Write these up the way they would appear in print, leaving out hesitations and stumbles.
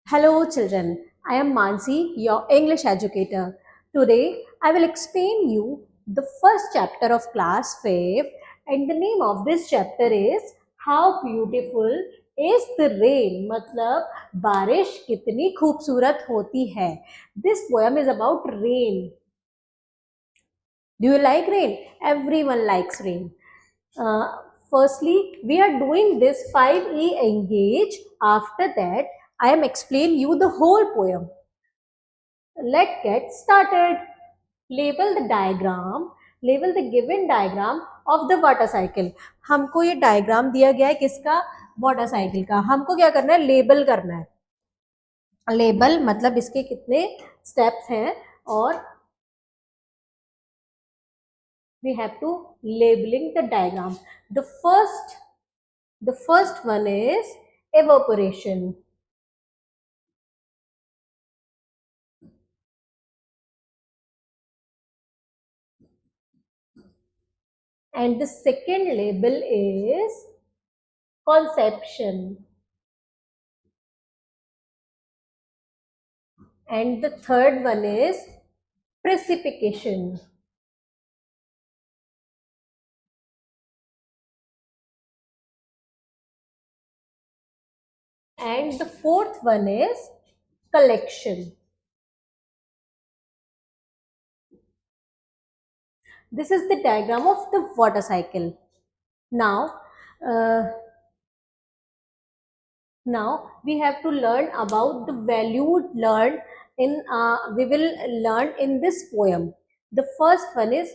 Hello children, I am Mansi, your English educator. Today I will explain you the first chapter of class 5 and the name of this chapter is How Beautiful is the Rain मतलब बारिश कितनी खूबसूरत होती है. This poem is about rain. Do you like rain? Everyone likes rain. Uh, Firstly, we are doing this 5E engage. After that, I am explaining you the whole poem. Let's get started. Label the diagram. Label the given diagram of the water cycle. हमको ये diagram दिया गया है किसका? Water cycle का. हमको क्या करना है? Label करना है. Label मतलब इसके कितने steps हैं और we have to labeling the diagram. The first one is evaporation. And the second label is conception. And the third one is precipitation. And the fourth one is collection. This is the diagram of the water cycle. Now we have to learn about the value learned in we will learn in this poem. The first one is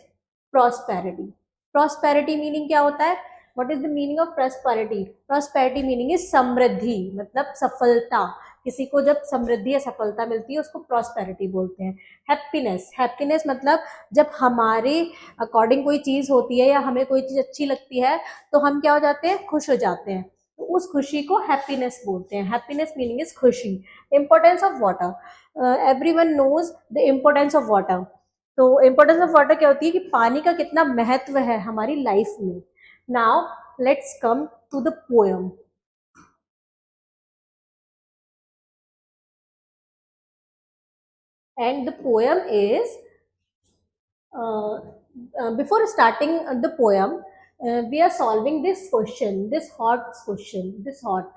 prosperity. Prosperity meaning क्या होता है? What is the meaning of prosperity? Prosperity meaning is समृद्धि मतलब सफलता. किसी को जब समृद्धि या सफलता मिलती है उसको प्रॉस्पेरिटी बोलते हैं. हैप्पीनेस. हैप्पीनेस मतलब जब हमारे अकॉर्डिंग कोई चीज होती है या हमें कोई चीज अच्छी लगती है तो हम क्या हो जाते हैं? खुश हो जाते हैं. तो उस खुशी को हैप्पीनेस बोलते हैं. हैप्पीनेस मीनिंग इज खुशी. Importance of water. Everyone knows the importance of water. तो इंपॉर्टेंस ऑफ वाटर क्या होती है कि पानी का कितना महत्व है हमारी लाइफ में. Now let's come to the poem. And the poem is before starting the poem we are solving this question, this hot question, this hot.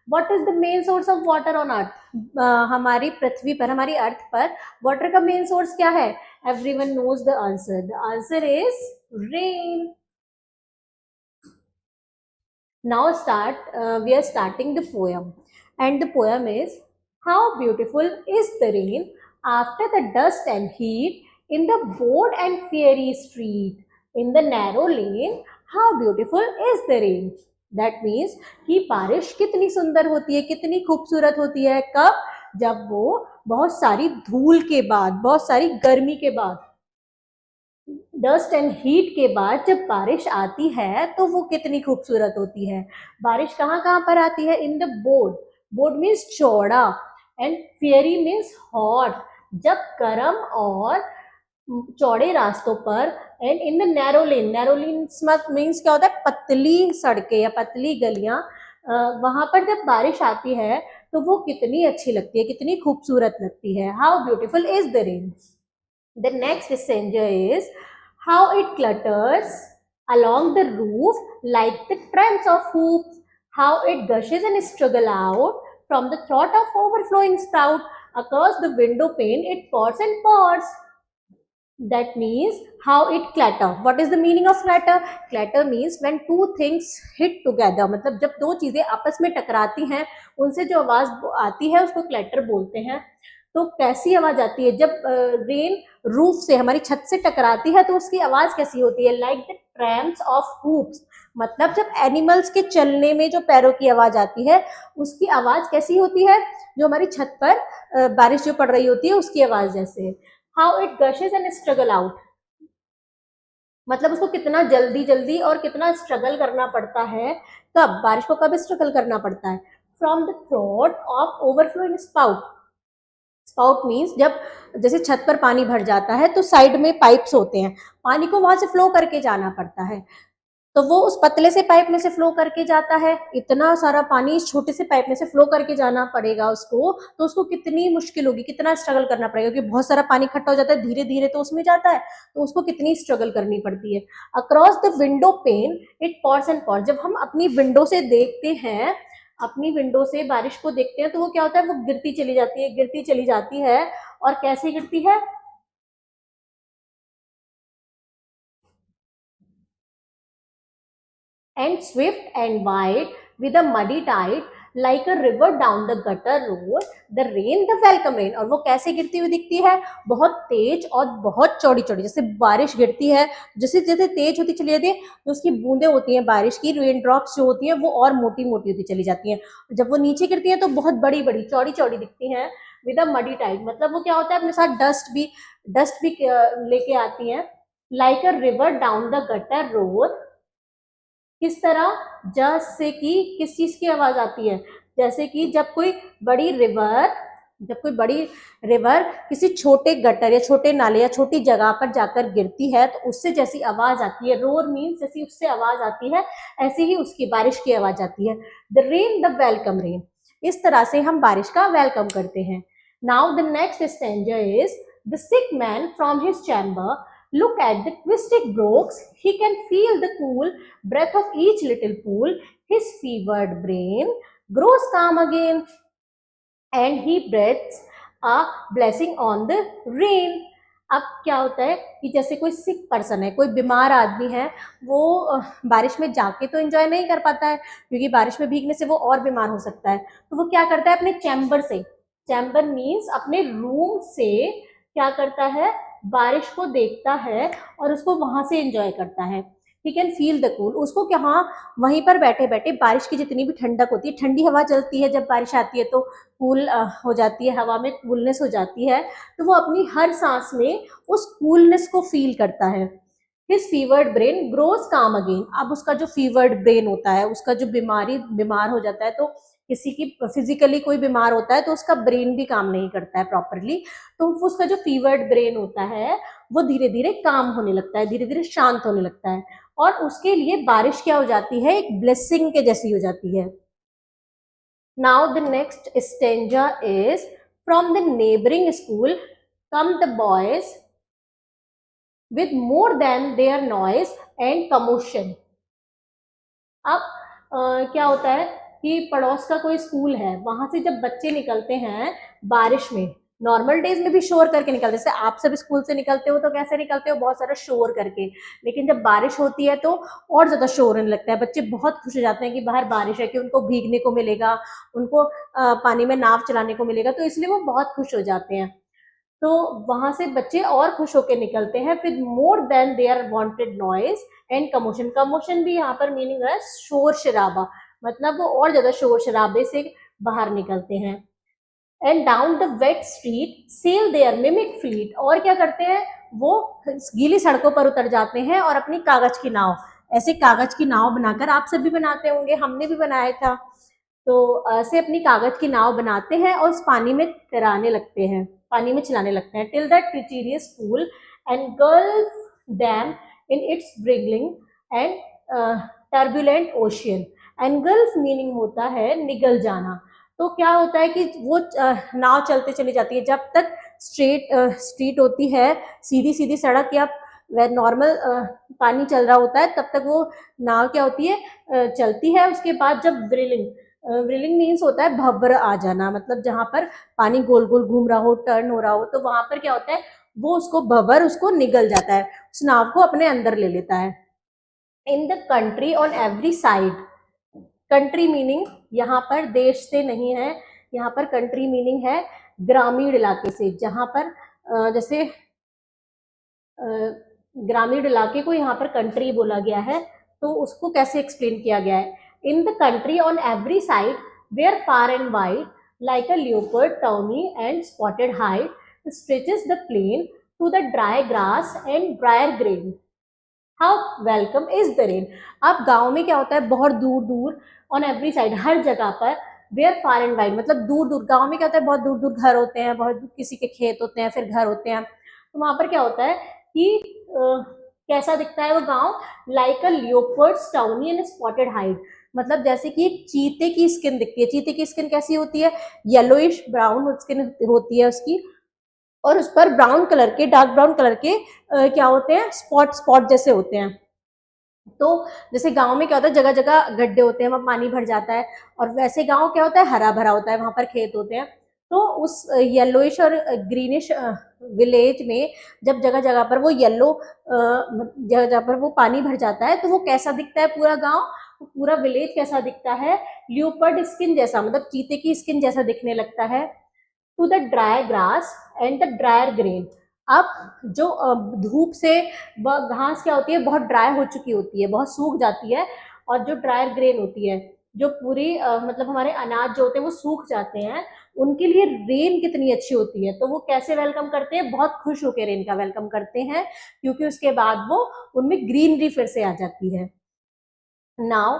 What is the main source of water on earth? हमारी पृथ्वी पर, हमारी अर्थ पर water का main source क्या है? Everyone knows the answer. The answer is rain. Now we are starting the poem, and the poem is how beautiful is the rain after the dust and heat in the bored and fiery street in the narrow lane. How beautiful is the rain. That means कि बारिश कितनी सुंदर होती है, कितनी खूबसूरत होती है. कब? जब वो बहुत सारी धूल के बाद, बहुत सारी गर्मी के बाद, डस्ट एंड हीट के बाद जब बारिश आती है तो वो कितनी खूबसूरत होती है. बारिश कहाँ कहाँ पर आती है? In the board. Board means चौड़ा एंड फियरी मीन्स हॉट. जब गर्म और चौड़े रास्तों पर. And in the narrow lane. Narrow lane means क्या होता है? पतली सड़कें या पतली गलियां. वहां पर जब बारिश आती है तो वो कितनी अच्छी लगती है, कितनी खूबसूरत लगती है. How beautiful is the rain. The next stanza is how it clutters along the roof like the tramps of hoops, how it gushes and struggles out from the throat of overflowing spout, across the window pane it pours and pours. That means how it clatter. What is the meaning of clatter? Clatter means when two things hit together. मतलब जब दो चीजें आपस में टकराती हैं उनसे जो आवाज आती है उसको क्लैटर बोलते हैं. तो कैसी आवाज आती है? जब रेन रूफ से, हमारी छत से टकराती है तो उसकी आवाज कैसी होती है? Like the tramps of hoops. मतलब जब एनिमल्स के चलने में जो पैरों की आवाज आती है उसकी आवाज कैसी होती है? जो हमारी छत पर बारिश जो पड़ रही होती है उसकी आवाज जैसे. How it gushes and struggle out. मतलब उसको कितना जल्दी जल्दी और कितना स्ट्रगल करना पड़ता है. कब? बारिश को कब स्ट्रगल करना पड़ता है? From the throat of overflowing spout. Spout means जब जैसे छत पर पानी भर जाता है तो साइड में पाइप्स होते हैं, पानी को वहां से फ्लो करके जाना पड़ता है. तो वो उस पतले से पाइप में से फ्लो करके जाता है। इतना सारा पानी इस छोटे से पाइप में से फ्लो करके जाना पड़ेगा उसको, तो उसको कितनी मुश्किल होगी, कितना स्ट्रगल करना पड़ेगा, क्योंकि बहुत सारा पानी इकट्ठा हो जाता है, धीरे धीरे तो उसमें जाता है, तो उसको कितनी स्ट्रगल करनी पड़ती है। Across the window pane it pores and pores. जब हम अपनी विंडो से देखते हैं, अपनी विंडो से बारिश को देखते हैं, तो वो क्या होता है, वो गिरती चली जाती है, गिरती चली जाती है। और कैसे गिरती है, and swift and wide with a muddy tide like a river down the gutter road the rain the welcome rain। और वो कैसे गिरती हुई दिखती है, बहुत तेज और बहुत चौड़ी चौड़ी, जैसे बारिश गिरती है, जैसे जैसे तेज होती चली जाती है तो उसकी बूंदें होती हैं बारिश की, रेन ड्रॉप्स जो होती हैं वो और मोटी मोटी होती चली जाती हैं। जब वो नीचे गिरती है तो बहुत बड़ी बड़ी चौड़ी चौड़ी दिखती हैं। विद अ मडी टाइड, मतलब वो क्या होता है, अपने साथ डस्ट भी लेके आती है। Like a river down the gutter road, किस तरह, जैसे कि किस चीज की आवाज आती है, जैसे कि जब कोई बड़ी रिवर किसी छोटे गटर या छोटे नाले या छोटी जगह पर जाकर गिरती है तो उससे जैसी आवाज आती है, रोर मीन्स जैसी उससे आवाज आती है, ऐसे ही उसकी बारिश की आवाज आती है। The rain the welcome rain, इस तरह से हम बारिश का वेलकम करते हैं। Now the next stanza is the sick man from his chamber look at the twisted brooks, he can feel the cool breath of each little pool, his fevered brain grows calm again and he breathes a blessing on the rain। अब क्या होता है कि जैसे कोई सिक person है, कोई बीमार आदमी है, वो बारिश में जाके तो एंजॉय नहीं कर पाता है, क्योंकि बारिश में भीगने से वो और बीमार हो सकता है। तो वो क्या करता है, अपने चैम्बर से, चैम्बर मीन्स अपने रूम से क्या करता है, बारिश को देखता है और उसको वहां से एंजॉय करता है। He can feel the cool, उसको क्या, हाँ, वहीं पर बैठे बैठे बारिश की जितनी भी ठंडक होती है, ठंडी हवा चलती है, जब बारिश आती है तो कूल हो जाती है, हवा में कूलनेस हो जाती है, तो वो अपनी हर सांस में उस कूलनेस को फील करता है। हिज फीवर्ड ब्रेन ग्रोज काम अगेन, अब उसका जो फीवर्ड ब्रेन होता है, उसका जो बीमार हो जाता है, तो किसी की फिजिकली कोई बीमार होता है तो उसका ब्रेन भी काम नहीं करता है प्रॉपरली, तो उसका जो फीवर्ड ब्रेन होता है वो धीरे धीरे काम होने लगता है, धीरे धीरे शांत होने लगता है, और उसके लिए बारिश क्या हो जाती है, एक ब्लेसिंग के जैसी हो जाती है। Now the next stanza is from the neighbouring school come the boys with more than their noise and commotion। अब क्या होता है कि पड़ोस का कोई स्कूल है, वहां से जब बच्चे निकलते हैं बारिश में, नॉर्मल डेज में भी शोर करके निकलते हैं, जैसे आप सब स्कूल से निकलते हो तो कैसे निकलते हो, बहुत सारा शोर करके, लेकिन जब बारिश होती है तो और ज्यादा शोर होने लगता है, बच्चे बहुत खुश हो जाते हैं कि बाहर बारिश है, कि उनको भीगने को मिलेगा, उनको पानी में नाव चलाने को मिलेगा, तो इसलिए वो बहुत खुश हो जाते हैं। तो वहां से बच्चे और खुश होकर निकलते हैं। फिर more than their wanted noise and commotion, commotion भी यहाँ पर मीनिंग है शोर शराबा, मतलब वो और ज्यादा शोर शराबे से बाहर निकलते हैं। And down the wet street sail their mimic fleet, और क्या करते हैं, वो गीली सड़कों पर उतर जाते हैं और अपनी कागज की नाव, ऐसे कागज की नाव बनाकर, आप सब भी बनाते होंगे, हमने भी बनाया था, तो ऐसे अपनी कागज की नाव बनाते हैं और उस पानी में तैराने लगते हैं, पानी में चलाने लगते हैं। Till that treacherous pool engulf them in its wriggling and turbulent ocean। engulf meaning होता है निगल जाना। तो क्या होता है कि वो नाव चलते चली जाती है, जब तक स्ट्रीट होती है, सीधी सीधी सड़क या नॉर्मल पानी चल रहा होता है, तब तक वो नाव क्या होती है, चलती है। उसके बाद जब व्रिलिंग मीन्स होता है भंवर आ जाना, मतलब जहां पर पानी गोल गोल घूम रहा हो, टर्न हो रहा हो, तो वहां पर क्या होता है, वो उसको भंवर उसको निगल जाता है, उस नाव को अपने अंदर ले लेता है। In the country on every side, country meaning यहाँ पर देश से नहीं है, यहाँ पर कंट्री मीनिंग है ग्रामीण इलाके से, जहां पर जैसे ग्रामीण इलाके को यहाँ पर कंट्री बोला गया है, तो उसको कैसे एक्सप्लेन किया गया है। In the country on every side where far and wide like a leopard tawny and spotted hide stretches the plain to the dry grass and drier grain, how welcome is the rain। अब गांव में क्या होता है, बहुत दूर दूर, on every side, हर जगह पर, वेयर फार एंड वाइड मतलब दूर दूर, गांव में क्या होता है, बहुत दूर दूर घर होते हैं, बहुत दूर किसी के खेत होते हैं, फिर घर होते हैं, तो वहां पर क्या होता है कि कैसा दिखता है वो गांव? Like a leopards tawny and spotted hide, मतलब जैसे कि एक चीते की स्किन दिखती है। चीते की स्किन कैसी होती है? येलोइश ब्राउन स्किन होती है उसकी, और उस पर ब्राउन कलर के, डार्क ब्राउन कलर के क्या होते हैं? स्पॉट स्पॉट जैसे होते हैं। तो जैसे गांव में क्या होता है, जगह जगह गड्ढे होते हैं, वहां पानी भर जाता है, और वैसे गांव क्या होता है? हरा भरा होता है, वहां पर खेत होते हैं। तो उस येलोइश और ग्रीनिश विलेज में जब जगह जगह पर वो येलो, जगह जगह पर वो पानी भर जाता है, तो वो कैसा दिखता है पूरा गांव? पूरा विलेज कैसा दिखता है? ल्यूपर्ड स्किन जैसा, मतलब चीते की स्किन जैसा दिखने लगता है। To the dry grass and the drier grain. अब जो धूप से घास क्या होती है? बहुत ड्राई हो चुकी होती है, बहुत सूख जाती है, और जो ड्रायर ग्रेन होती है, जो पूरी मतलब हमारे अनाज जो होते हैं वो सूख जाते हैं, उनके लिए रेन कितनी अच्छी होती है। तो वो कैसे वेलकम करते हैं? बहुत खुश होकर रेन का वेलकम करते हैं, क्योंकि उसके बाद वो उनमें ग्रीनरी फिर से आ जाती है। Now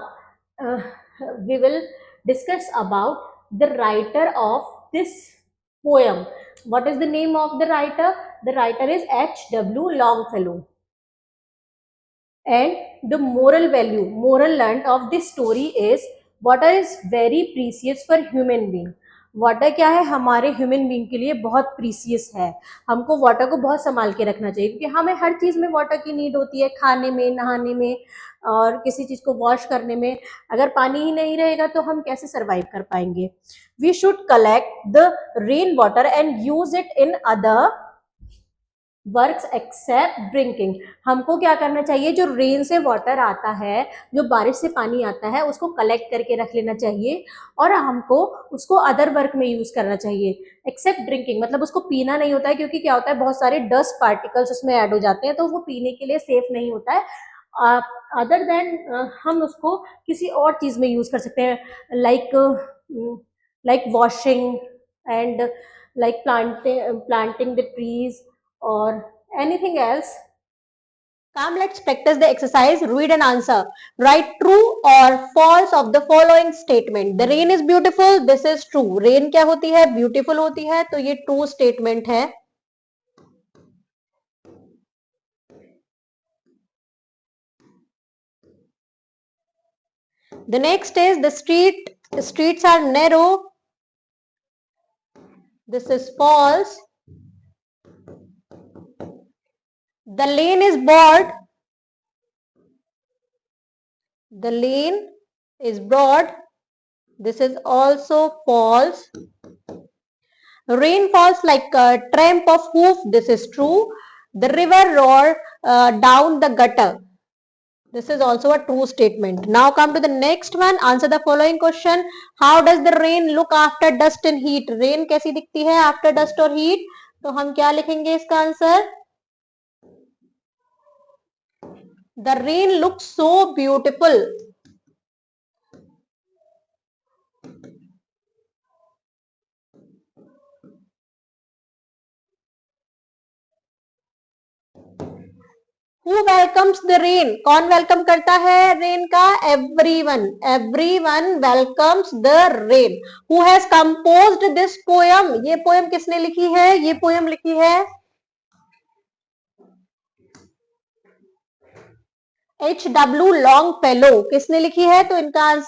we will discuss about the writer of this poem. What is the name of the writer? The writer is H.W. Longfellow. And the moral learned of this story is water is very precious for human being. Water क्या है? हमारे human being के लिए बहुत precious है। हमको water को बहुत संभाल के रखना चाहिए, क्योंकि हमें हर चीज में वाटर की नीड होती है, खाने में, नहाने में, और किसी चीज को वॉश करने में। अगर पानी ही नहीं रहेगा तो हम कैसे सरवाइव कर पाएंगे? We should collect the rain water and use it in other works except drinking. हमको क्या करना चाहिए? जो रेन से वाटर आता है, जो बारिश से पानी आता है, उसको कलेक्ट करके रख लेना चाहिए, और हमको उसको अदर वर्क में यूज करना चाहिए। एक्सेप्ट ड्रिंकिंग मतलब उसको पीना नहीं होता है, क्योंकि क्या होता है? बहुत सारे डस्ट पार्टिकल्स उसमें ऐड हो जाते हैं, तो वो पीने के लिए सेफ नहीं होता है। अदर देन हम उसको किसी और चीज में यूज कर सकते हैं, like like washing and like planting the trees or anything else. Come, let's practice the exercise. Read and answer. Write true or false of the following statement. The rain is beautiful. This is true. Rain क्या होती है? Beautiful होती है, तो ये true statement है. The next is the streets are narrow. This is false. The lane is broad. The lane is broad. This is also false. Rain falls like a tramp of hoof. This is true. The river roar down the gutter. This is also a true statement. Now come to the next one. Answer the following question. How does the rain look after dust and heat? Rain कैसी दिखती है after dust और heat? तो हम क्या लिखेंगे इसका answer? The rain looks so beautiful. Who welcomes the rain? कौन वेलकम करता है रेन का? Everyone. Everyone welcomes the rain. Who has composed this poem? ये पोएम किसने लिखी है? ये पोएम लिखी है H.W. Longfellow. किसने लिखी है? तो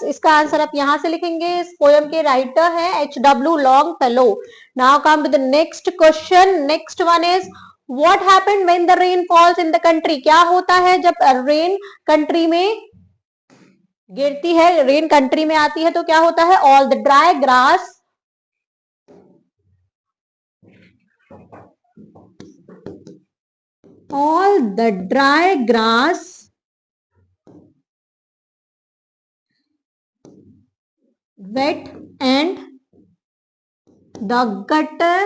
इसका आंसर आप यहां से लिखेंगे. इस पोएम के राइटर है H.W. Longfellow. Now come to the next question. Next one is what happened when the rain falls in the country? क्या होता है जब रेन कंट्री में गिरती है, रेन कंट्री में आती है, तो क्या होता है? All the dry grass wet and the gutter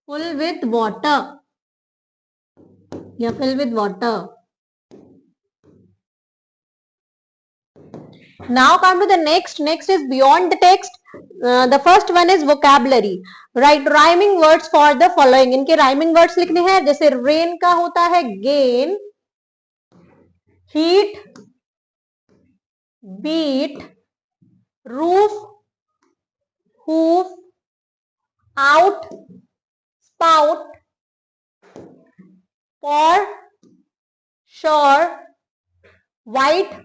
full with water या fill with water. Now come to the next. Next is beyond the text. The first one is vocabulary. Write rhyming words for the following. इनके rhyming words लिखने हैं. जैसे rain का होता है gain, heat, beat, roof, hoof, out, spout, pour, shore, white,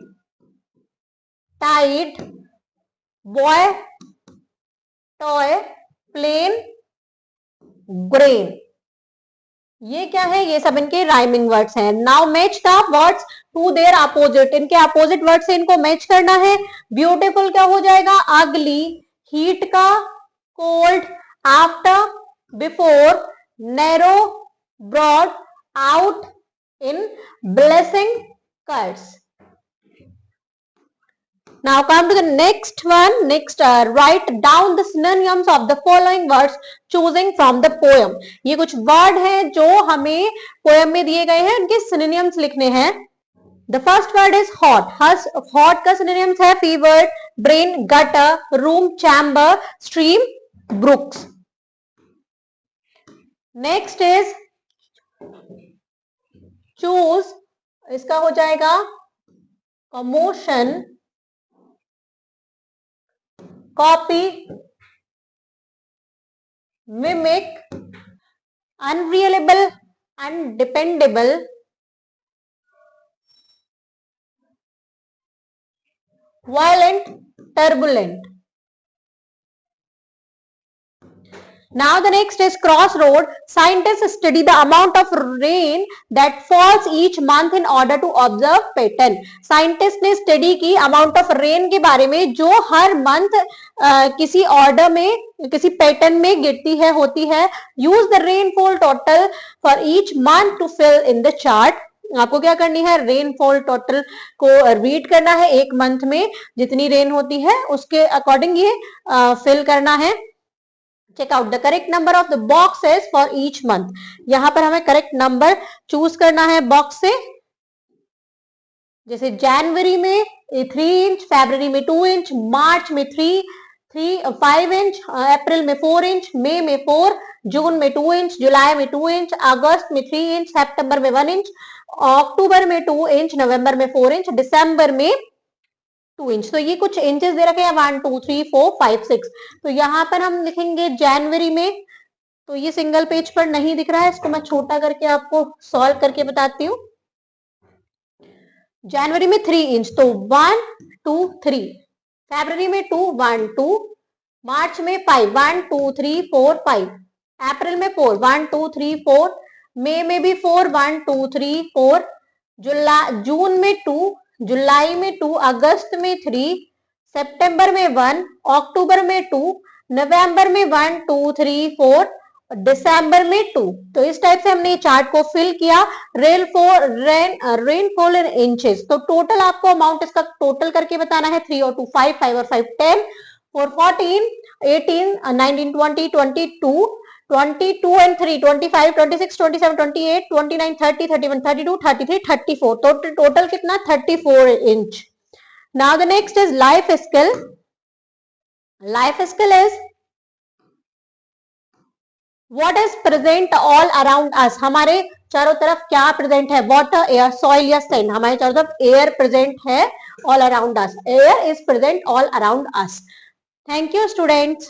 tide, boy, toy, plain, grain. ये क्या है? ये सब इनके राइमिंग वर्ड्स हैं. Now match the words to their opposite. इनके अपोजिट वर्ड से इनको मैच करना है. ब्यूटीफुल क्या हो जाएगा? अगली. हीट का cold, after, before, narrow, broad, out, in, blessing, curse. Now come to the next one. Next, write down the synonyms of the following words choosing from the poem. ये कुछ word हैं जो हमें पोएम में दिए गए हैं, उनके synonyms लिखने हैं. The first word is hot. Hot का synonyms है fever, brain, gutter, room, chamber, stream, brooks. Next is choose. इसका हो जाएगा commotion, copy, mimic, unreliable, undependable, violent, turbulent. Now the next is crossroad. Scientists study the amount of rain that falls each month in order to observe pattern. Scientists ने study की amount of rain के बारे में जो हर month किसी order में किसी pattern में गिरती है होती है. Use the rainfall total for each month to fill in the chart. आपको क्या करनी है? रेनफॉल टोटल को रीड करना है. एक मंथ में जितनी रेन होती है उसके अकॉर्डिंग ये फिल करना है. Check out the correct number of the boxes for each month. यहां पर हमें करेक्ट नंबर चूज करना है बॉक्स से. जैसे जनवरी में 3 इंच, फरवरी में 2 इंच, मार्च में 5 इंच, अप्रैल में 4 इंच, मई में 4, जून में 2 इंच, जुलाई में 2 इंच, अगस्त में 3 इंच, सितंबर में 1 इंच, अक्टूबर में 2 इंच, नवंबर में 4 इंच, दिसंबर में 2 इंच. तो ये कुछ इंचेस दे रखे हैं 1 2 3 4 5 6. तो यहाँ पर हम लिखेंगे जनवरी में. तो ये सिंगल पेज पर नहीं दिख रहा है, इसको मैं छोटा करके आपको सॉल्व करके बताती हूँ. जनवरी में 3 इंच तो 1 2 3, फरवरी में 2 1 2, मार्च में 5 1 2 3 4 5, अप्रैल में 4 1 2 3 4, मई में भी 4 1 2 3 4, जून में 2, जुलाई में 2, अगस्त में 3, सितंबर में 1, अक्टूबर में 2, नवंबर में 1 2 3 4, दिसंबर में 2. तो इस टाइप से हमने चार्ट को फिल किया. Rainfall in inches. तो टोटल आपको अमाउंट इसका टोटल करके बताना है. 3 और 2 5, 5 और 5 10, 4 14, 18, 19 20, 22, 22 and 3 25, 26, 27, 28, 29, 30, 31, 32, 33, 34. टोटल कितना? 34 inch. Now the next is life skill. Life skill is what is present all around us. हमारे चारों तरफ क्या प्रेजेंट है? वाटर, एयर, सॉइल या सैंड. हमारे चारों तरफ एयर प्रेजेंट है all around us. Air is present all around us. Thank you students.